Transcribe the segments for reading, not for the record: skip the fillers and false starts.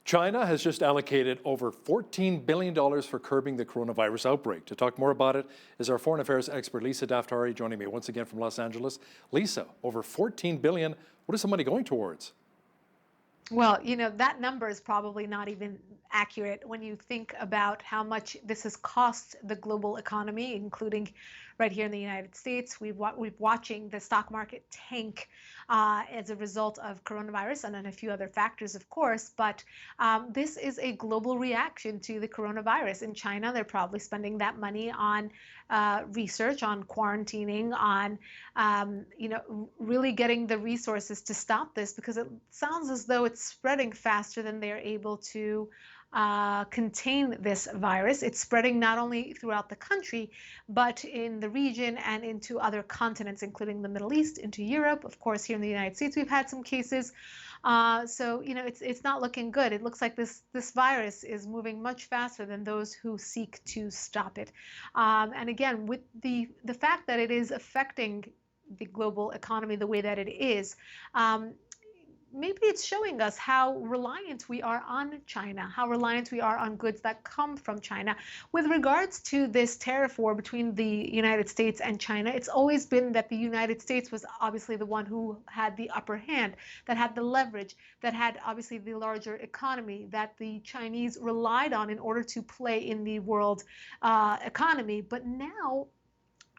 China has just allocated over $14 billion for curbing the coronavirus outbreak. To talk more about it is our foreign affairs expert, Lisa Daftari, joining me once again from Los Angeles. Lisa, over $14 billion, what is the money going towards? Well, that number is probably not even accurate when you think about how much this has cost the global economy, including right here in the United States. We've watching the stock market tank as a result of coronavirus and then a few other factors, of course. But this is a global reaction to the coronavirus. In China, they're probably spending that money on research, on quarantining, on really getting the resources to stop this, because it sounds as though it's spreading faster than they're able to contain this virus. It's spreading not only throughout the country, but in the region and into other continents, including the Middle East, into Europe. Of course, here in the United States, we've had some cases. So it's not looking good. It looks like this virus is moving much faster than those who seek to stop it. And again, with the fact that it is affecting the global economy the way that it is, maybe it's showing us how reliant we are on China, how reliant we are on goods that come from China. With regards to this tariff war between the United States and China, it's always been that the United States was obviously the one who had the upper hand, that had the leverage, that had obviously the larger economy, that the Chinese relied on in order to play in the world economy. But now,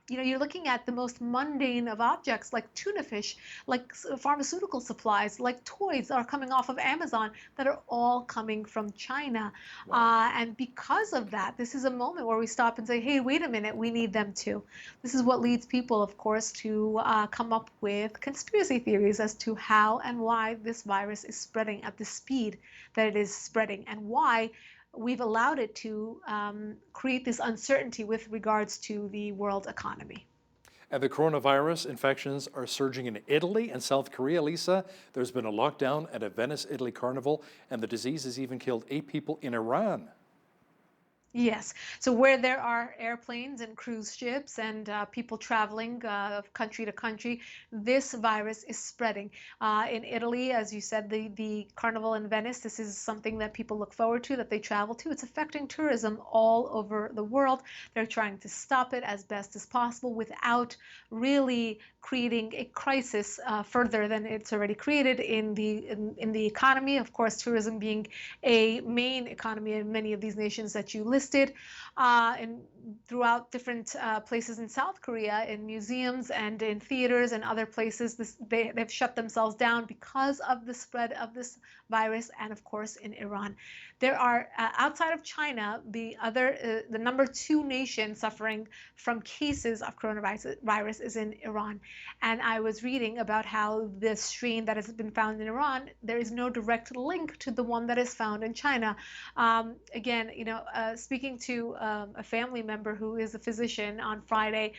you're looking at the most mundane of objects, like tuna fish, like pharmaceutical supplies, like toys that are coming off of Amazon, that are all coming from China. Wow. And because of that, this is a moment where we stop and say, hey, wait a minute, we need them too. This is what leads people, of course, to come up with conspiracy theories as to how and why this virus is spreading at the speed that it is spreading, and why we've allowed it to create this uncertainty with regards to the world economy. And the coronavirus infections are surging in Italy and South Korea, Lisa. There's been a lockdown at a Venice, Italy carnival, and the disease has even killed 8 people in Iran. Yes. So where there are airplanes and cruise ships and people traveling country to country, this virus is spreading. In Italy, as you said, the carnival in Venice, this is something that people look forward to, that they travel to. It's affecting tourism all over the world. They're trying to stop it as best as possible without really creating a crisis further than it's already created in the economy. Of course, tourism being a main economy in many of these nations that you listed. And throughout different places in South Korea, in museums and in theaters and other places, they've shut themselves down because of the spread of this virus, and of course in Iran. There are, outside of China, the number 2 nation suffering from cases of coronavirus is in Iran. And I was reading about how this strain that has been found in Iran, there is no direct link to the one that is found in China. Again, speaking to a family member who is a physician on Friday,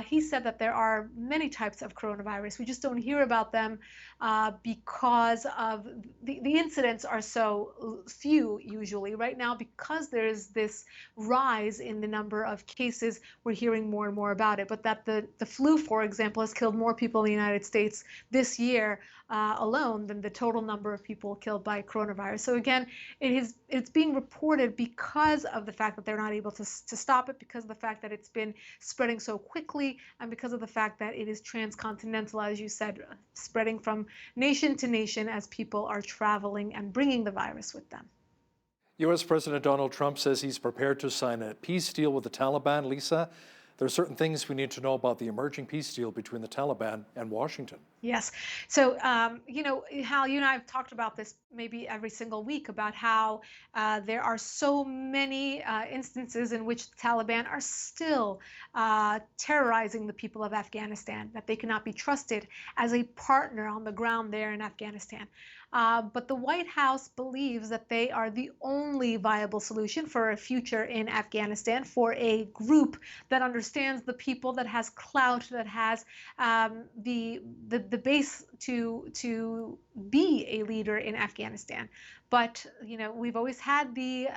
he said that there are many types of coronavirus. We just don't hear about them because of the incidents are so few usually. Right now, because there is this rise in the number of cases, we're hearing more and more about it. But that the flu, for example, has killed more people in the United States this year alone than the total number of people killed by coronavirus. So again, it's being reported because of the fact that they're not able to stop it, because of the fact that it's been spreading so quickly, and because of the fact that it is transcontinental, as you said, spreading from nation to nation as people are traveling and bringing the virus with them. U.S. President Donald Trump says he's prepared to sign a peace deal with the Taliban. Lisa, there are certain things we need to know about the emerging peace deal between the Taliban and Washington. Yes. So, Hal, you and I have talked about this maybe every single week about how there are so many instances in which the Taliban are still terrorizing the people of Afghanistan, that they cannot be trusted as a partner on the ground there in Afghanistan. But the White House believes that they are the only viable solution for a future in Afghanistan, for a group that understands the people, that has clout, that has the base to be a leader in Afghanistan. Afghanistan. But we've always had the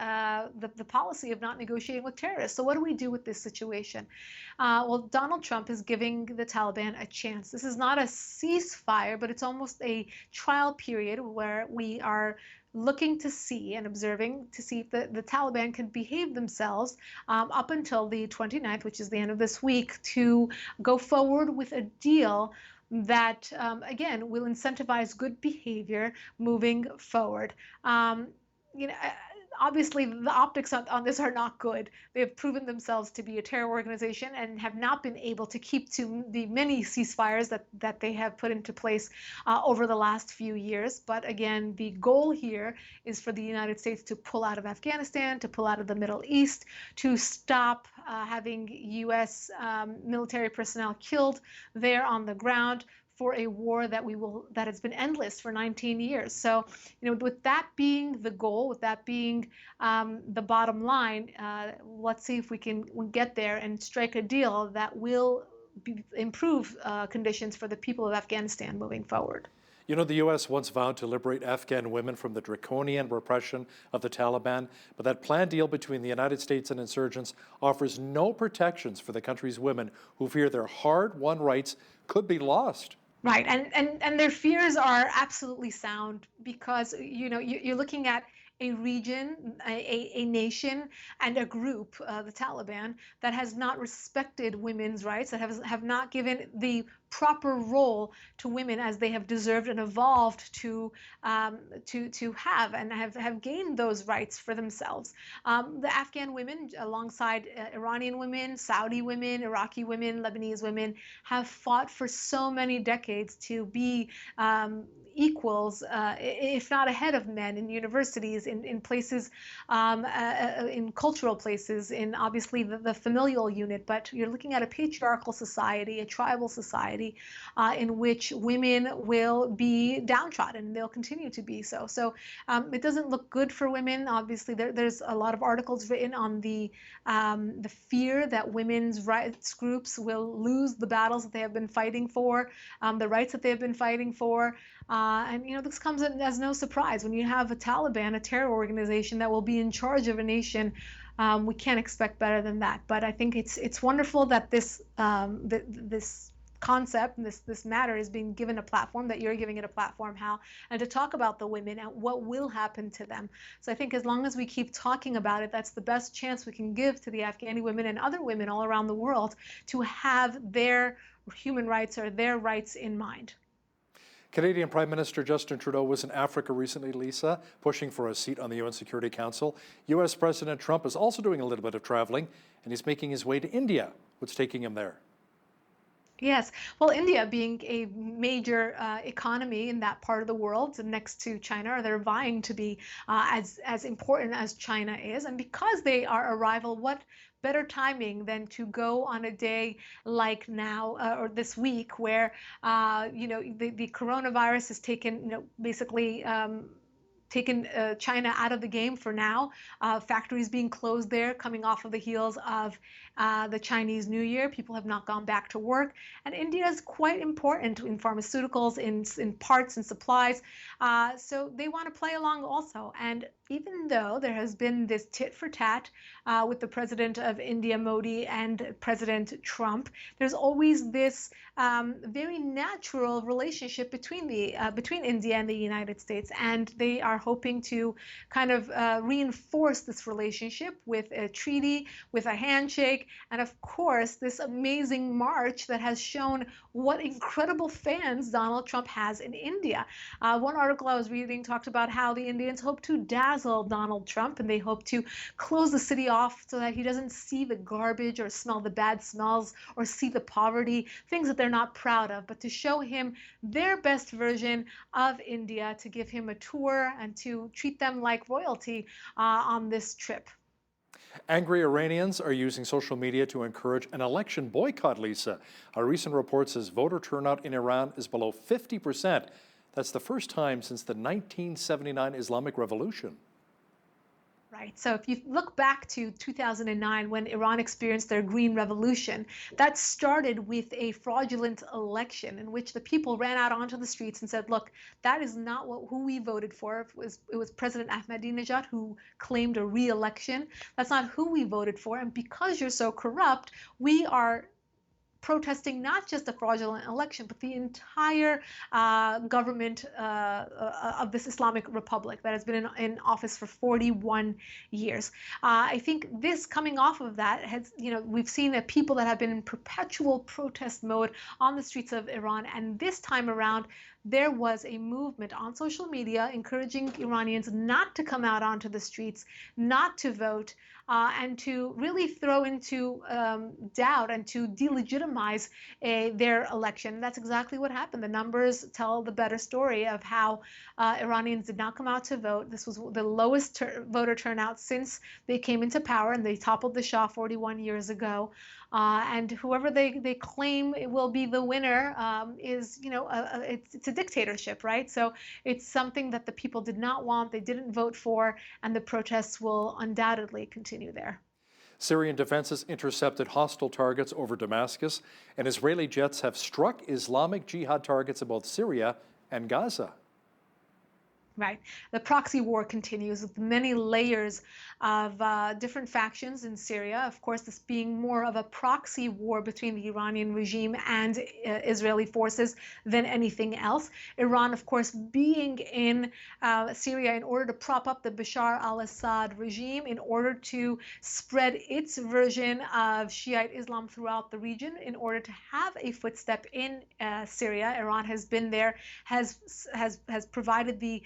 policy of not negotiating with terrorists. So what do we do with this situation? Well, Donald Trump is giving the Taliban a chance. This is not a ceasefire, but it's almost a trial period where we are looking to see and observing to see if the Taliban can behave themselves up until the 29th, which is the end of this week, to go forward with a deal that, again, will incentivize good behavior moving forward. You know, obviously, the optics on this are not good. They have proven themselves to be a terror organization and have not been able to keep to the many ceasefires that they have put into place over the last few years. But again, the goal here is for the United States to pull out of Afghanistan, to pull out of the Middle East, to stop having U.S. Military personnel killed there on the ground for a war that has been endless for 19 years. So, with that being the goal, with that being the bottom line, let's see if we can get there and strike a deal that will improve conditions for the people of Afghanistan moving forward. The U.S. once vowed to liberate Afghan women from the draconian repression of the Taliban, but that planned deal between the United States and insurgents offers no protections for the country's women who fear their hard-won rights could be lost. Right, and their fears are absolutely sound because you're looking at a region, a nation, and a group, the Taliban, that has not respected women's rights, that have not given the proper role to women as they have deserved and evolved to have and have gained those rights for themselves. The Afghan women, alongside Iranian women, Saudi women, Iraqi women, Lebanese women, have fought for so many decades to be equals, if not ahead of men in universities, in places, in cultural places, in obviously the familial unit. But you're looking at a patriarchal society, a tribal society, in which women will be downtrodden. They'll continue to be so. So it doesn't look good for women. Obviously, there's a lot of articles written on the fear that women's rights groups will lose the battles that they have been fighting for, the rights that they have been fighting for. And this comes as no surprise when you have a Taliban, a terror organization that will be in charge of a nation. We can't expect better than that. But I think it's wonderful that this concept and this matter is being given a platform, that you're giving it a platform, Hal, and to talk about the women and what will happen to them. So I think as long as we keep talking about it, that's the best chance we can give to the Afghani women and other women all around the world to have their human rights or their rights in mind. Canadian Prime Minister Justin Trudeau was in Africa recently, Lisa, pushing for a seat on the UN Security Council. U.S. President Trump is also doing a little bit of traveling, and he's making his way to India. What's taking him there? Yes. Well, India being a major economy in that part of the world next to China, they're vying to be as important as China is. And because they are a rival, what better timing than to go on a day like now or this week where, the coronavirus has taken, basically taken China out of the game for now. Factories being closed there, coming off of the heels of the Chinese New Year. People have not gone back to work. And India is quite important in pharmaceuticals, in parts and supplies. So they want to play along also. And even though there has been this tit for tat with the president of India, Modi, and President Trump, there's always this very natural relationship between India and the United States. And they are hoping to kind of reinforce this relationship with a treaty, with a handshake, and of course, this amazing march that has shown what incredible fans Donald Trump has in India. One article I was reading talked about how the Indians hope to dazzle Donald Trump, and they hope to close the city off so that he doesn't see the garbage or smell the bad smells or see the poverty, things that they're not proud of, but to show him their best version of India, to give him a tour and to treat them like royalty on this trip. Angry Iranians are using social media to encourage an election boycott, Lisa. A recent report says voter turnout in Iran is below 50%. That's the first time since the 1979 Islamic Revolution. Right. So if you look back to 2009 when Iran experienced their green revolution, that started with a fraudulent election in which the people ran out onto the streets and said, look, that is not who we voted for. It was President Ahmadinejad who claimed a re-election. That's not who we voted for. And because you're so corrupt, we are protesting not just a fraudulent election, but the entire government of this Islamic Republic that has been in office for 41 years. I think this coming off of that has, we've seen that people that have been in perpetual protest mode on the streets of Iran, and this time around, there was a movement on social media encouraging Iranians not to come out onto the streets, not to vote, and to really throw into doubt and to delegitimize their election. That's exactly what happened. The numbers tell the better story of how Iranians did not come out to vote. This was the lowest voter turnout since they came into power, and they toppled the Shah 41 years ago. And whoever they claim will be the winner is, it's a dictatorship, right? So it's something that the people did not want, they didn't vote for, and the protests will undoubtedly continue there. Syrian defenses intercepted hostile targets over Damascus, and Israeli jets have struck Islamic Jihad targets in both Syria and Gaza. Right. The proxy war continues with many layers of different factions in Syria. Of course, this being more of a proxy war between the Iranian regime and Israeli forces than anything else. Iran, of course, being in Syria in order to prop up the Bashar al-Assad regime, in order to spread its version of Shiite Islam throughout the region, in order to have a footstep in Syria. Iran has been there, has provided the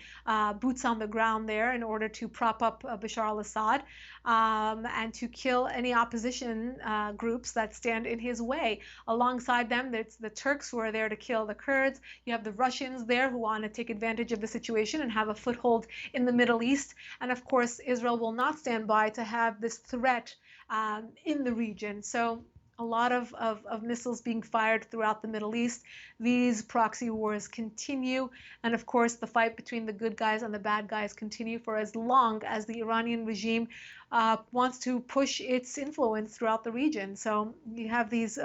boots on the ground there in order to prop up Bashar al-Assad and to kill any opposition groups that stand in his way. Alongside them, there's the Turks who are there to kill the Kurds. You have the Russians there who want to take advantage of the situation and have a foothold in the Middle East. And of course, Israel will not stand by to have this threat in the region. So a lot of missiles being fired throughout the Middle East. These proxy wars continue. And of course, the fight between the good guys and the bad guys continue for as long as the Iranian regime wants to push its influence throughout the region. So you have these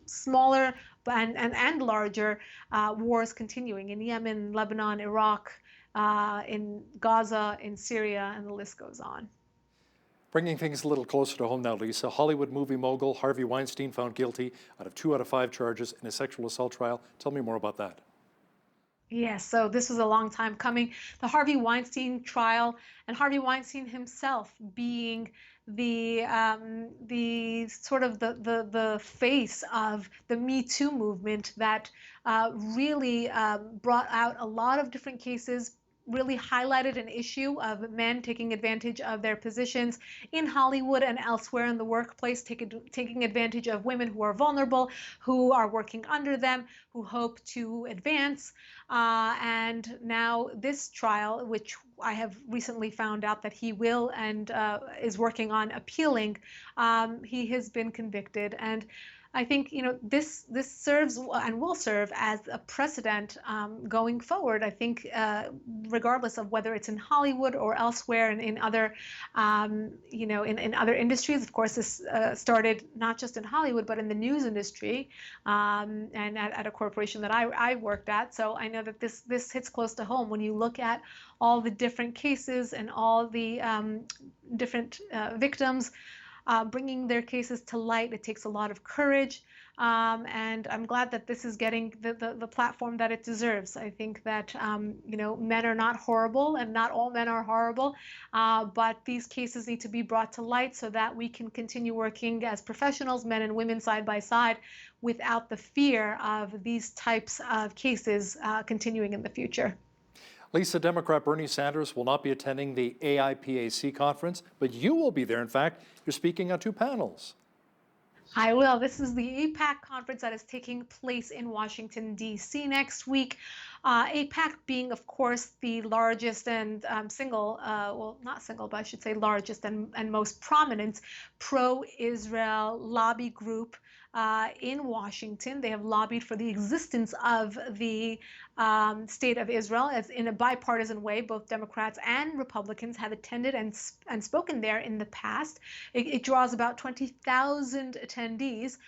smaller and larger wars continuing in Yemen, Lebanon, Iraq, in Gaza, in Syria, and the list goes on. Bringing things a little closer to home now, Lisa, Hollywood movie mogul Harvey Weinstein found guilty out of 2 out of 5 charges in a sexual assault trial. Tell me more about that. Yes, so this was a long time coming. The Harvey Weinstein trial, and Harvey Weinstein himself being the sort of the face of the Me Too movement that really brought out a lot of different cases, really highlighted an issue of men taking advantage of their positions in Hollywood and elsewhere in the workplace, taking advantage of women who are vulnerable, who are working under them, who hope to advance. And now this trial, which I have recently found out that he will and is working on appealing, he has been convicted. And I think this serves and will serve as a precedent going forward. I think regardless of whether it's in Hollywood or elsewhere and in other in other industries. Of course, this started not just in Hollywood but in the news industry and at a corporation that I worked at. So I know that this hits close to home when you look at all the different cases and all the different victims. Bringing their cases to light. It takes a lot of courage, and I'm glad that this is getting the platform that it deserves. I think that men are not horrible, and not all men are horrible, but these cases need to be brought to light so that we can continue working as professionals, men and women side by side, without the fear of these types of cases continuing in the future. Lisa, Democrat Bernie Sanders will not be attending the AIPAC conference, but you will be there. In fact, you're speaking on 2 panels. I will. This is the AIPAC conference that is taking place in Washington, D.C. next week. AIPAC being, of course, the largest and well, not single, but I should say largest and most prominent pro-Israel lobby group in Washington. They have lobbied for the existence of the State of Israel as in a bipartisan way. Both Democrats and Republicans have attended and spoken there in the past. It draws about 20,000 attendees.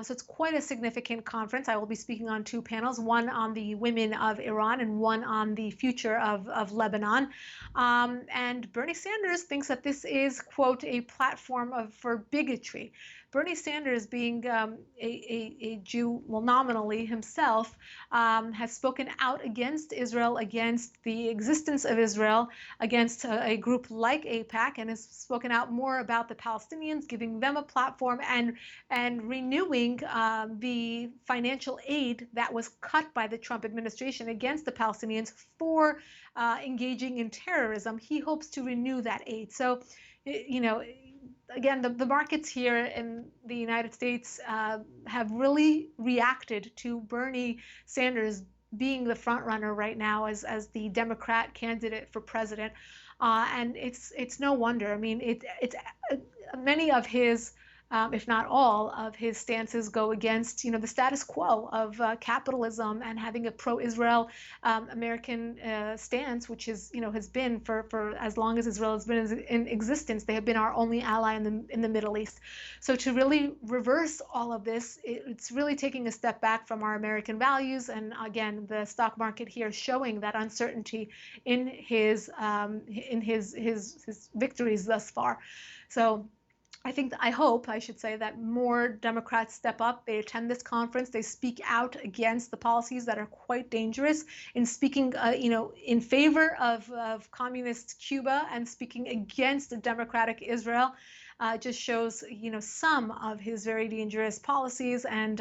So it's quite a significant conference. I will be speaking on two panels, one on the women of Iran and one on the future of Lebanon. And Bernie Sanders thinks that this is, quote, a platform for bigotry. Bernie Sanders, being a Jew, well, nominally himself, has spoken out against Israel, against the existence of Israel, against a group like AIPAC, and has spoken out more about the Palestinians, giving them a platform and renewing the financial aid that was cut by the Trump administration against the Palestinians for engaging in terrorism. He hopes to renew that aid. So, again, the markets here in the United States have really reacted to Bernie Sanders being the front runner right now as the Democrat candidate for president, and it's no wonder. I mean, it's many of his, if not all of his stances go against, the status quo of capitalism and having a pro-Israel American stance, which has been for as long as Israel has been in existence. They have been our only ally in the Middle East. So to really reverse all of this, it's really taking a step back from our American values. And again, the stock market here showing that uncertainty in his victories thus far. So I hope, I should say, that more Democrats step up. They attend this conference. They speak out against the policies that are quite dangerous. In speaking, in favor of communist Cuba and speaking against a democratic Israel, just shows, some of his very dangerous policies. And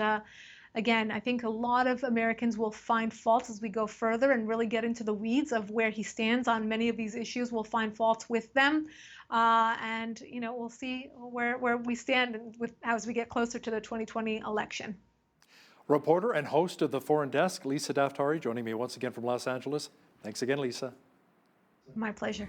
again, I think a lot of Americans will find faults as we go further and really get into the weeds of where he stands on many of these issues. We'll find faults with them. And we'll see where we stand as we get closer to the 2020 election. Reporter and host of the Foreign Desk, Lisa Daftari, joining me once again from Los Angeles. Thanks again, Lisa. My pleasure.